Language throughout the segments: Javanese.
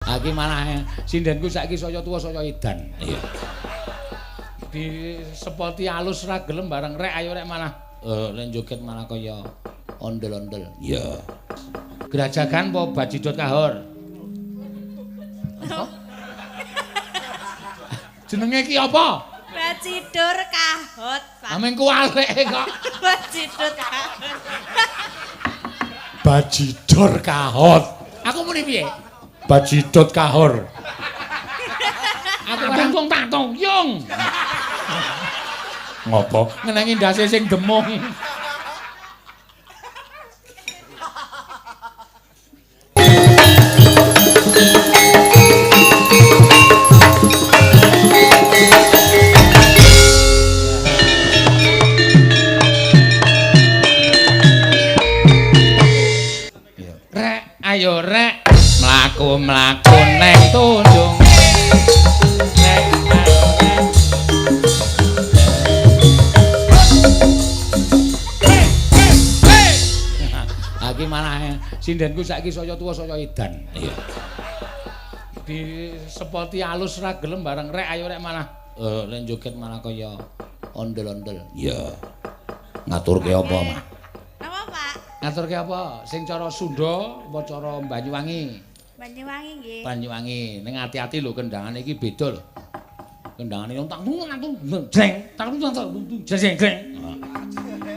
Iki malah sindenku saiki saya tuwa saya edan. Iya. Di sepoti alus ra gelem bareng rek ayo rek malah lek joget malah kaya ondel-ondel. Iya. Grajagan apa bajidot kahor? Apa? Jenenge ki apa? Bajidur kahot, Pak. Ameng kuwalek kok. Bajidut kahot. Bajidor kahot. Aku muni piye? Bajidot kahor. Aku barang wong tak toyong. Ngopo? Ngenengi ndase sing demung. Ayo rek mlaku-mlaku neng tunjung rek iki malah sindenku saiki saya tuwa saya edan. Iya. Di sepoti alus ra gelem bareng rek ayo rek malah lek joget malah kaya ondel-ondel. Iya. Ngaturke apa, Mak? Apa, Pak? Ngaturke apa? Sing cara Sunda apa cara Banyuwangi? Banyuwangi nggih. Banyuwangi. Ning ati-ati lho kendangane iki beda lho. Kendangane tak jreng, tak jreng, jreng.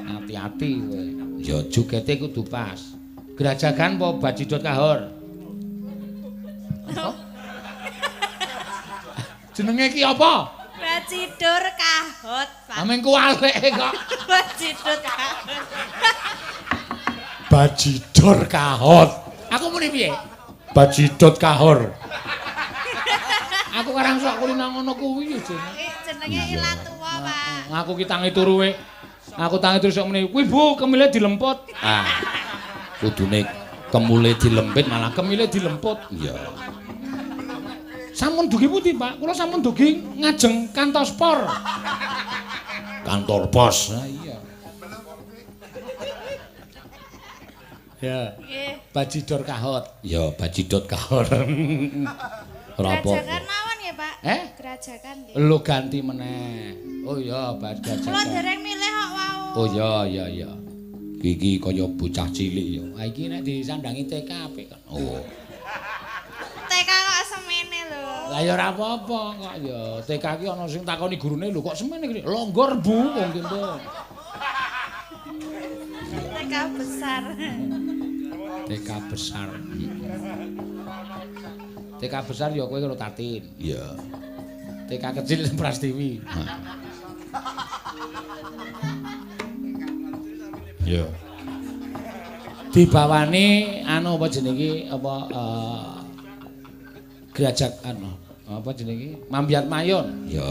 Hati-hati kowe. Ya jogete kudu pas. Grajagan apa bajidot kahor? Apa? Jenenge ki apa? Bajidur kahot, Pak. Ameng kuwalek kok. Bajidut kahot. Bajidor kahot. Aku muni piye? Bajidot kahor. Aku karang sok kulina ngono kuwi Jenenge ilat tuwa, Pak. Aku ki tangi turu we. Aku tangi terus sok muni, "Kuwi Bu, kemile dilemput." Ah. Kudune kemule dilempit malah kemile dilemput. Iya. Sampun dugi pundi, Pak? Kula sampun dugi ngajeng kantor spor. Kantor pos. Nah, iya. Ya. Nggih. Bajidor kahot. Ya, bajidot kahor. Ora apa. Grajakan mawon ya, Pak. Grajakan nggih. Lu ganti meneh. Oh iya, grajakan. Kula dereng milih kok wau. Oh iya. Iki kaya bocah cilik ya. Ha iki nek disandangi TK apik kan. Oh. TK kok semene lho. Lah ya ora apa-apa kok ya. TK ki ana sing takoni gurune lho kok semene iki. Longgor Bu wong kene. TK besar. TK besar. TK besar ya kowe karo Tatin. Iya. TK kecil Prastiwi. Iya. Dibawani anu apa jenenge apa Grajak anu apa jenenge Mambiat Mayon. Ya.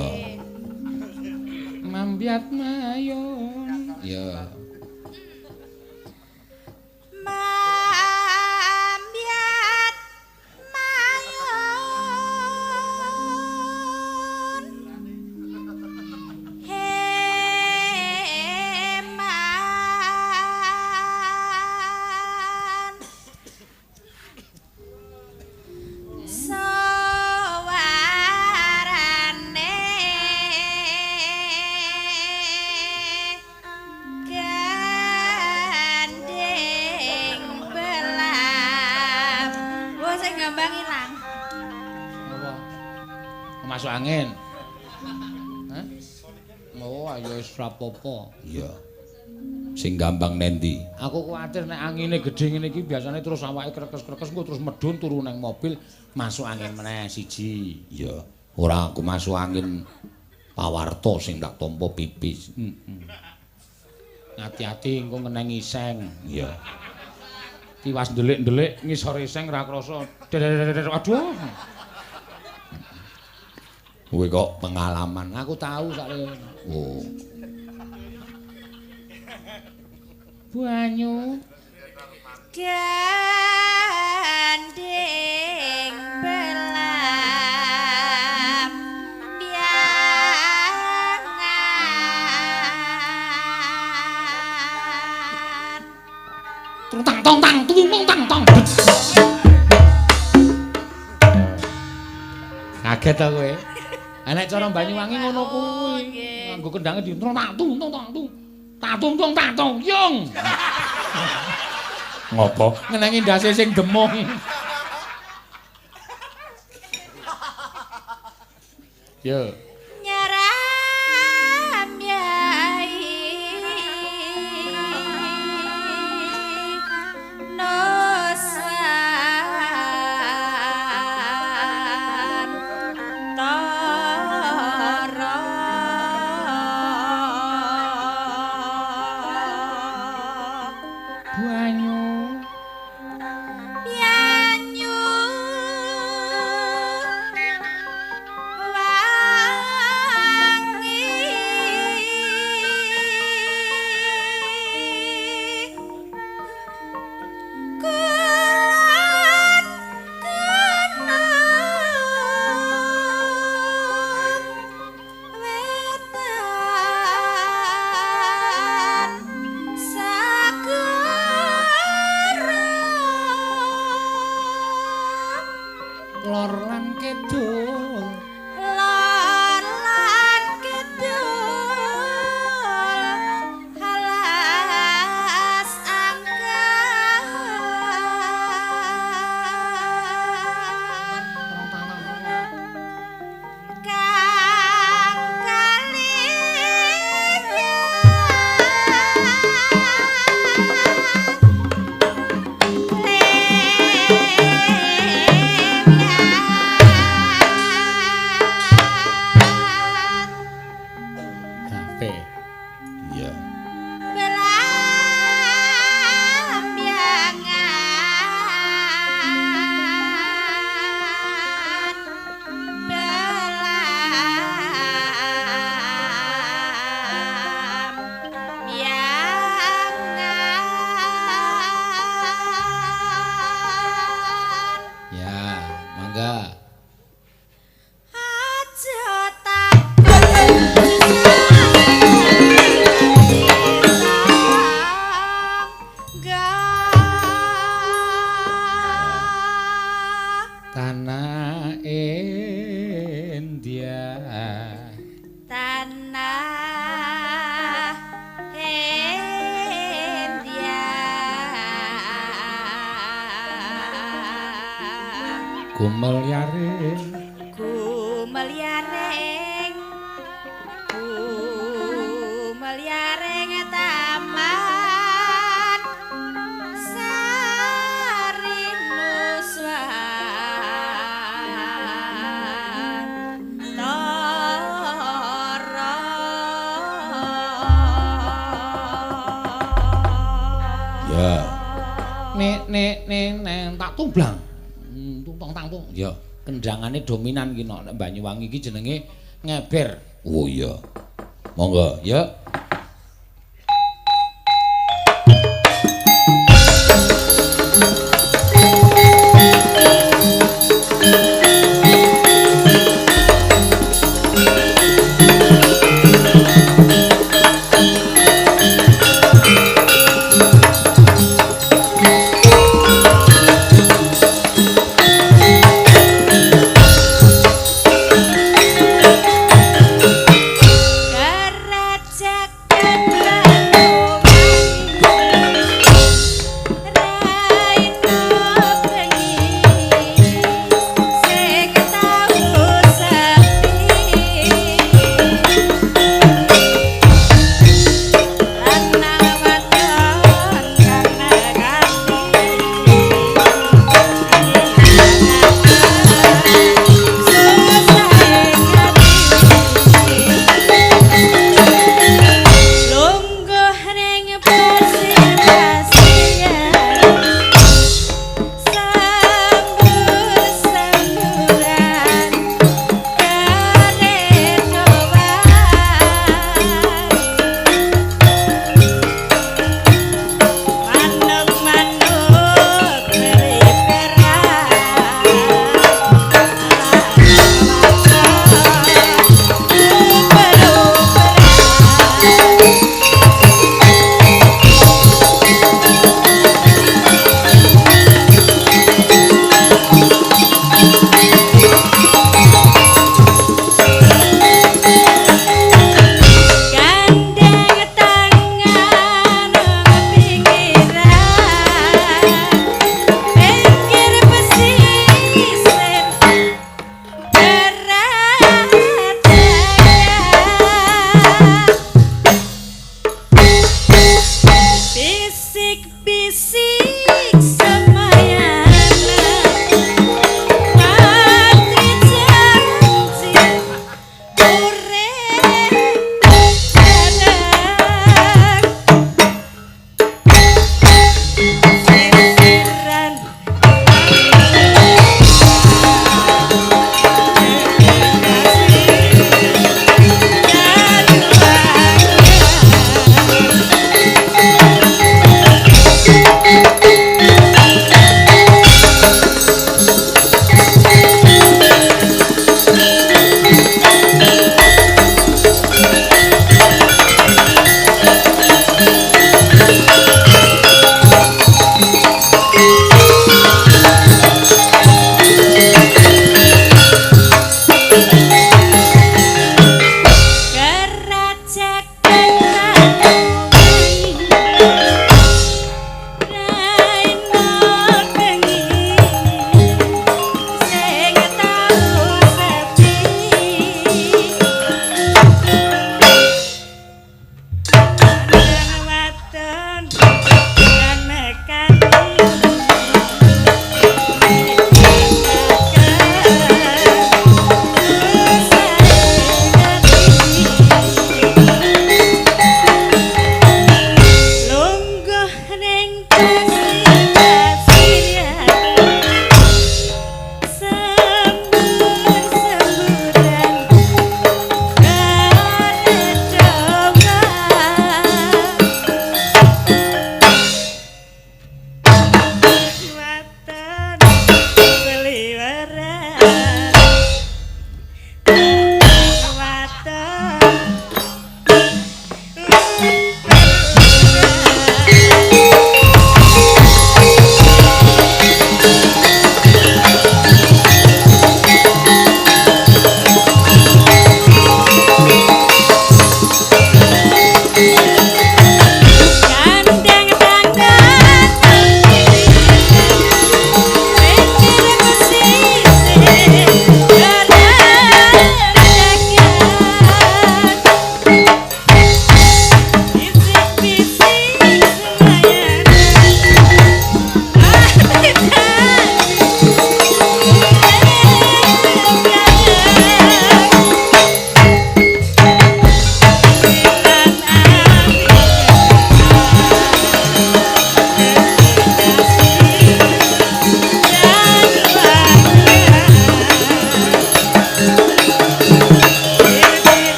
Mambiat Mayon. Ya. Mambiat Mayon. Heman. Sawarane gandeng belam. Wah, sing gambang ilang. Apa? Masuk angin. Hah? Oh, ayo wis rapopo. Iya. Sing gampang nendi? Aku kuwatir nek angine gedhe ngene iki biasane terus awake krekes-krekes engko terus medhun turu nang mobil masuk angin meneh siji. Iya. Ora aku masuk angin pawarta sing tak tampa pipis. Hati-hati engko ngeneng iseng. Iya. Tiwas ndelik-ndelik ngisor iseng ra krasa. Aduh. Kowe kok pengalaman. Aku tahu sakle. Oh. Banyu Gandeng belam biangan. tung tang tong tang tung tong tang tong. Kaget ta kowe? Nek cara Banyuwangi ngono kuwi. Nganggo kendange di tatung yung. Ngopo? Ngenengi ndase sing gemung. Yo. Nyaram yai nosan tara Banyu Yanyu wangi kulon gunung wetan sagara lor lan kidul lor lan kidul halas angkan kang kafe. Iya. Ya, mangga. Tanah India. Tanah India Gumelyaring Gumelyaring taman Sari Nuswan Tara ya. Nek tak tumblang. Tang-tang. Ya, kendangane dominan ki nek Banyuwangi iki jenenge ngeber. Oh iya. Monggo, ya. Kerajaan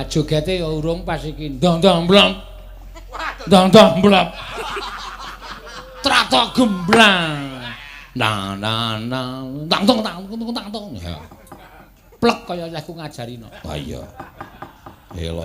Wah jogete ya urung pas iki. Ndang-ndang blap. Ndang-ndang blap. Trata gembrang. Nah tang-tong tang-tong. Ya. Plek kaya aku ngajarino. Ah iya. Elok.